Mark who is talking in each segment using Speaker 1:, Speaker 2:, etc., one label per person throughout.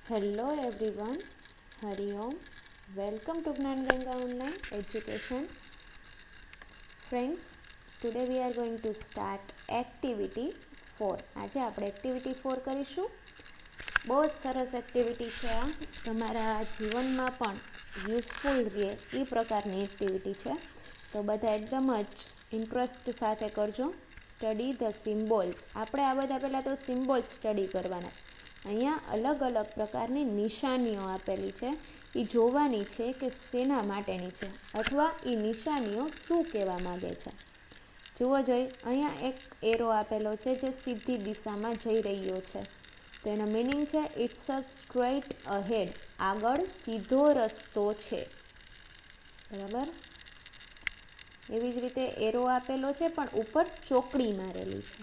Speaker 1: Hello everyone, Hari Om. Welcome to Gnanaganga Online Education. Friends, today we are going to start activity 4. આજે આપણે activity 4 કરીશું. બહુ જ સરસ એક્ટિવિટી છે આ, તમારા જીવનમાં પણ યુઝફુલ રહે એ પ્રકારની એક્ટિવિટી છે. તો બધા એકદમ જ ઇન્ટરેસ્ટ સાથે કરજો. Study the symbols. આપણે આ બધા પહેલાં તો સિમ્બોલ્સ સ્ટડી કરવાના છે. અહીંયા અલગ અલગ પ્રકારની નિશાનીઓ આપેલી છે, એ જોવાની છે કે શેના માટેની છે અથવા એ નિશાનીઓ શું કહેવા માગે છે. જુઓ જોઈ, અહીંયા એક એરો આપેલો છે જે સીધી દિશામાં જઈ રહ્યો છે. તો એનો મિનિંગ છે ઇટ્સ અ સ્ટ્રેટ અહેડ, આગળ સીધો રસ્તો છે. બરાબર. એવી જ રીતે એરો આપેલો છે પણ ઉપર ચોકડી મારેલી છે.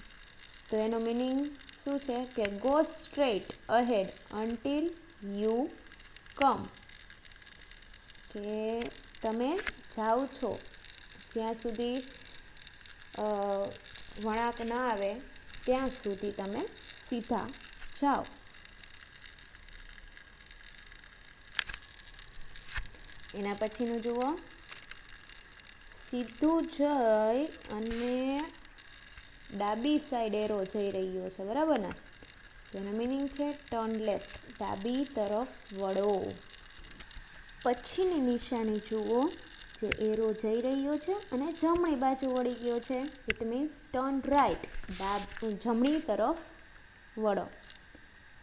Speaker 1: તો એનો મિનિંગ શું છે કે go straight ahead until you come, કે તમે જાઓ છો જ્યાં સુધી વળાંક ન આવે ત્યાં સુધી તમે સીધા જાઓ. એના પછીનું જુઓ, સીધું જઈ અને ડાબી સાઈડ એરો જઈ રહ્યો છે, બરાબર ને. તેનો મિનિંગ છે ટર્ન લેફ્ટ, ડાબી તરફ વળો. પછીની નિશાની જુઓ, જે એરો જઈ રહ્યો છે અને જમણી બાજુ વળી ગયો છે. ઇટ મીન્સ ટર્ન રાઈટ, જમણી તરફ વળો.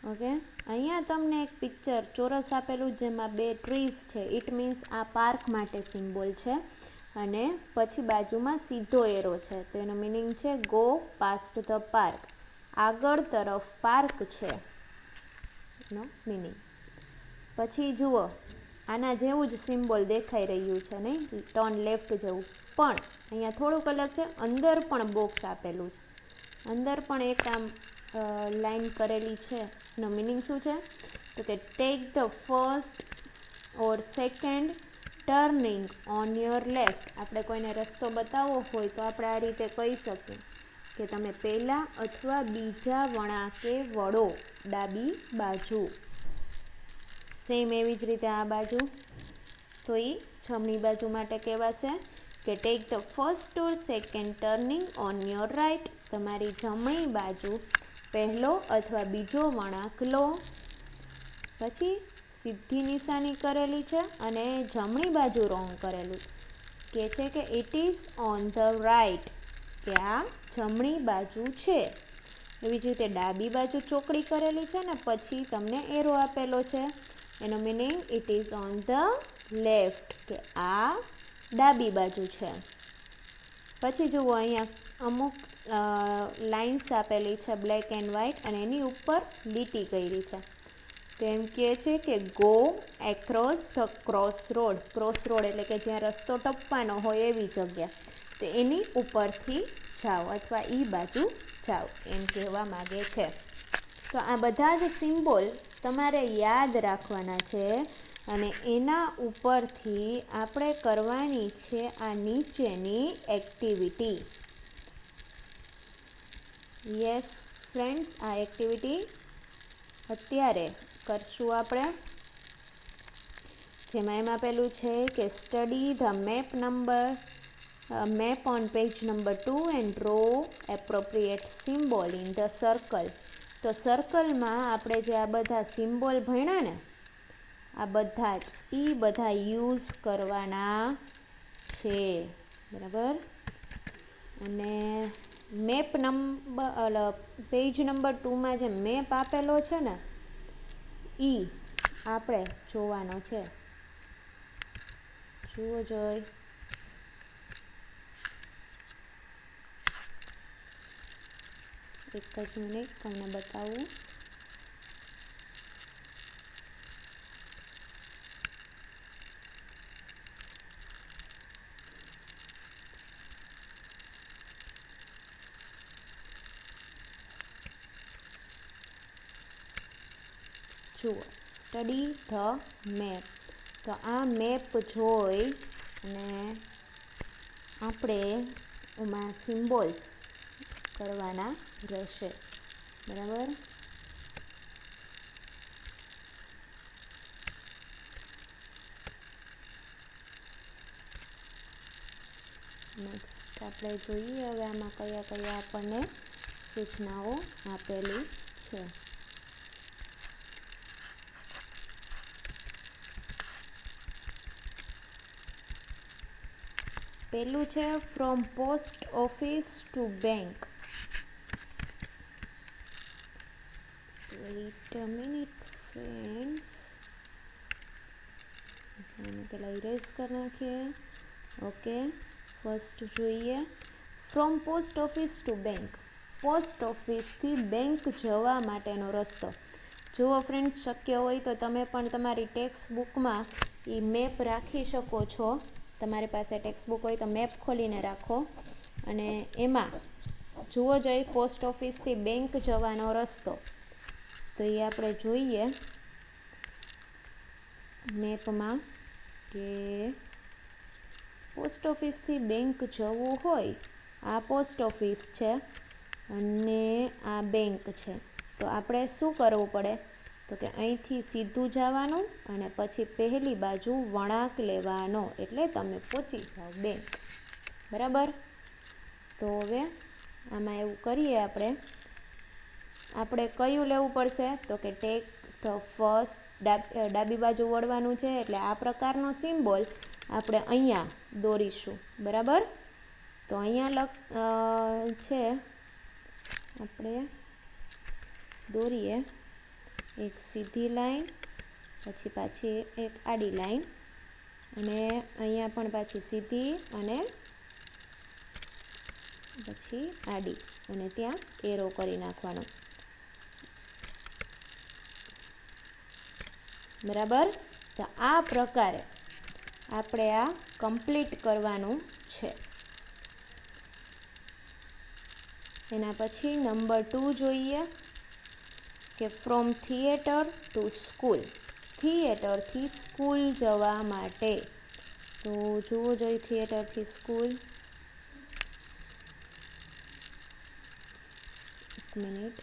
Speaker 1: ઓકે, અહીંયા તમને એક પિક્ચર ચોરસ આપેલું જેમાં બે ટ્રીઝ છે. ઇટ મીન્સ આ પાર્ક માટે સિમ્બોલ છે. અને પછી બાજુમાં સીધો એરો છે, તો એનો મિનિંગ છે ગો પાસ્ટ ધ પાર્ક, આગળ તરફ પાર્ક છે નો મિનિંગ. પછી જુઓ, આના જેવું જ સિમ્બોલ દેખાઈ રહ્યું છે નહીં, ટર્ન લેફ્ટ જેવું, પણ અહીંયા થોડુંક અલગ છે. અંદર પણ બોક્સ આપેલું છે, અંદર પણ એક આમ લાઈન કરેલી છે. એનો મિનિંગ શું છે તો કે take the first or second turning on your left. આપણે કોઈને રસ્તો બતાવવો હોય તો આપણે આ રીતે કહી શકીએ કે તમે પહેલાં અથવા બીજા વળાંકે વળો ડાબી બાજુ. સેમ એવી જ રીતે આ બાજુ, તો એ જમણી બાજુ માટે કહેવાશે કે take the first or second turning on your right. તમારી જમણી બાજુ પહેલો અથવા બીજો વળાંક લો. પછી સીધી નિશાની કરેલી છે અને જમણી બાજુ રોંગ કરેલું છે, કે છે કે it is on the right, કે આ જમણી બાજુ છે. એવી જ રીતે ડાબી બાજુ ચોકડી કરેલી છે ને પછી તમને એરો આપેલો છે. એનો meaning it is on the left, કે આ ડાબી બાજુ છે. પછી જુઓ, અહીંયા અમુક લાઇન્સ આપેલી છે બ્લેક એન્ડ વ્હાઇટ, અને એની ઉપર લીટી કરી છે. તો એમ કહે છે કે go across the cross road. Cross road એટલે કે જ્યાં રસ્તો ટપવાનો હોય એવી જગ્યા, તો એની ઉપરથી જાઓ અથવા એ બાજુ જાઓ, એમ કહેવા માગે છે. તો આ બધા જ સિમ્બોલ તમારે યાદ રાખવાના છે અને એના ઉપરથી આપણે કરવાની છે આ નીચેની એક્ટિવિટી. યસ ફ્રેન્ડ્સ, આ એક્ટિવિટી અત્યારે કરશું આપણે, જેમાં એમાં પેલું છે કે study the map on page number 2 and draw appropriate symbol in the circle. તો સર્કલમાં આપણે જે આ બધા સિમ્બોલ ભણ્યા ને, આ બધા જ બધા યુઝ કરવાના છે, બરાબર. અને મેપ નંબર પેજ નંબર 2માં જે મેપ આપેલો છે ને એ આપણે જોવાનો છે. જુઓ જોઈ, એક જ મિનિટ તમને બતાવું. જુઓ, સ્ટડી ધ મેપ. તો આ મેપ જોઈ અને આપણે એમાં સિમ્બોલ્સ કરવાના રહેશે, બરાબર. નેક્સ્ટ આપણે જોઈએ હવે આમાં કયા કયા આપણને સૂચનાઓ આપેલી છે. પહેલું છે from post office to bank. Wait a minute friends, પહેલાં ઇરેઝ કરી નાખીએ. ઓકે, ફર્સ્ટ જોઈએ from post office to bank. Post ઓફિસથી બેંક જવા માટેનો રસ્તો. જુઓ ફ્રેન્ડ્સ, શક્ય હોય તો તમે પણ તમારી ટેક્સ્ટ બુકમાં એ મેપ રાખી શકો છો. તમારી પાસે ટેક્સ્ટ બુક હોય તો મેપ ખોલીને રાખો અને એમાં જુઓ જઈ પોસ્ટ ઓફિસથી બેંક જવાનો રસ્તો. તો એ આપણે જોઈએ મેપમાં કે પોસ્ટ ઓફિસથી બેંક જવું હોય, આ પોસ્ટ ઓફિસ છે અને આ બેંક છે. તો આપણે શું કરવું પડે? તો કે અહીંથી સીધું જવાનું અને પછી પહેલી બાજુ વળાંક લેવાનો, એટલે તમે પહોંચી જાઓ બેંક. બરાબર? તો હવે આમાં એવું કરીએ આપણે કયું લેવું પડશે? તો કે ટેક ધ ફર્સ્ટ, ડાબી બાજુ વળવાનું છે એટલે આ પ્રકારનો સિમ્બોલ આપણે અહીંયા દોરીશું. બરાબર? તો અહીંયા છે, આપણે દોરીએ એક સીધી લાઈન, પછી પાછી એક આડી લાઈન અને અહીંયા પણ પાછી સીધી અને પછી આડી અને ત્યાં એરો કરી નાખવાનો. બરાબર? તો આ પ્રકારે આપણે આ કમ્પ્લીટ કરવાનું છે. એના પછી નંબર 2 જોઈએ કે ફ્રોમ થિયેટર ટુ સ્કૂલ. થિયેટરથી સ્કૂલ જવા માટે. તો જુઓ જોઈએ થિયેટરથી સ્કૂલ. એક મિનિટ.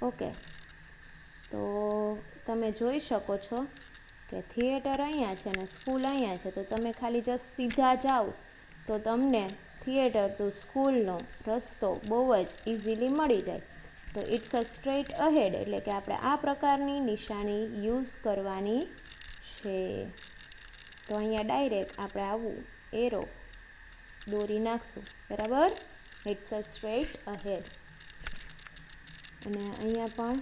Speaker 1: ઓકે, તો તમે જોઈ શકો છો કે થિયેટર અહીંયા છે ને સ્કૂલ અહીંયા છે. તો તમે ખાલી જસ્ટ સીધા જાઓ તો તમને થિયેટર ટુ સ્કૂલનો રસ્તો બહુ જ ઇઝીલી મળી જાય. તો ઇટ્સ અ સ્ટ્રેટ અહેડ, એટલે કે આપણે આ પ્રકારની નિશાની યુઝ કરવાની છે. તો અહીંયા ડાયરેક્ટ આપણે આવું એરો દોરી નાખશું. બરાબર? It's a straight ahead. અને અહીંયા પણ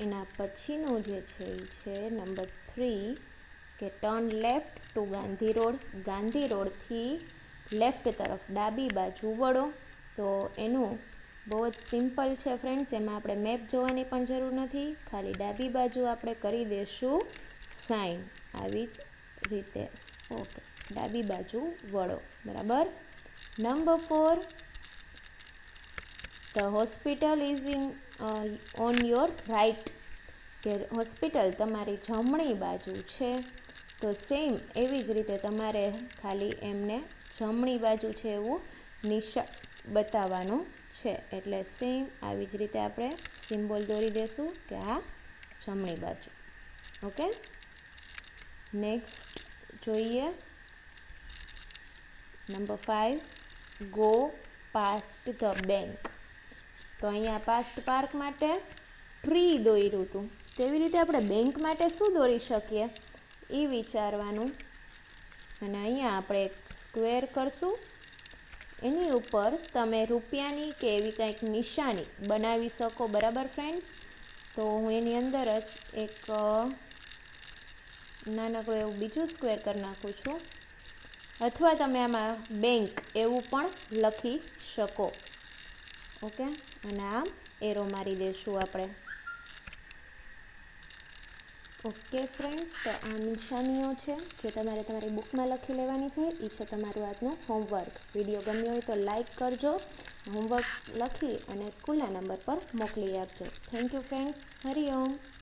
Speaker 1: એના પછીનું જે છે એ છે નંબર 3 કે turn left to Gandhi road. Gandhi રોડથી લેફ્ટ તરફ ડાબી બાજુ વળો. તો એનું બહુ જ સિમ્પલ છે ફ્રેન્ડ્સ, એમાં આપણે મેપ જોવાની પણ જરૂર નથી. ખાલી ડાબી બાજુ આપણે કરી દઈશું સાઈન આવી જ રીતે. ઓકે, ડાબી બાજુ વળો. બરાબર? Number 4, the hospital is on your right. કે હોસ્પિટલ તમારી જમણી બાજુ છે. તો સેમ એવી જ રીતે તમારે ખાલી એમને જમણી બાજુ છે એવું નિશાન બતાવવાનું છે. એટલે સેમ આવી જ રીતે આપણે સિમ્બોલ દોરી દઈશું કે આ જમણી બાજુ. ઓકે, નેક્સ્ટ જોઈએ number 5, go past the bank. તો અહીંયા પાસ્ટ પાર્ક માટે ટ્રી દોર્યું હતું, તેવી રીતે આપણે બેંક માટે શું દોરી શકીએ એ વિચારવાનું. અને અહીંયા આપણે એક સ્ક્વેર કરશું, એની ઉપર તમે રૂપિયાની કે એવી કંઈક નિશાની બનાવી શકો. બરાબર ફ્રેન્ડ્સ? તો હું એની અંદર જ એક નાનકડું એવું બીજું સ્ક્વેર કરી નાખું છું. અથવા તમે આમાં બેંક એવું પણ લખી શકો. ઓકે, અને આમ એરો મારી દઈશું આપણે. ઓકે ફ્રેન્ડ્સ, તો આ નિશાનીઓ છે જે તમારે તમારી બુકમાં લખી લેવાની છે. એ છે તમારું આજનું હોમવર્ક. વિડીયો ગમ્યો હોય તો લાઈક કરજો, હોમવર્ક લખી અને સ્કૂલના નંબર પર મોકલી આપજો. Thank you friends. હરિઓમ.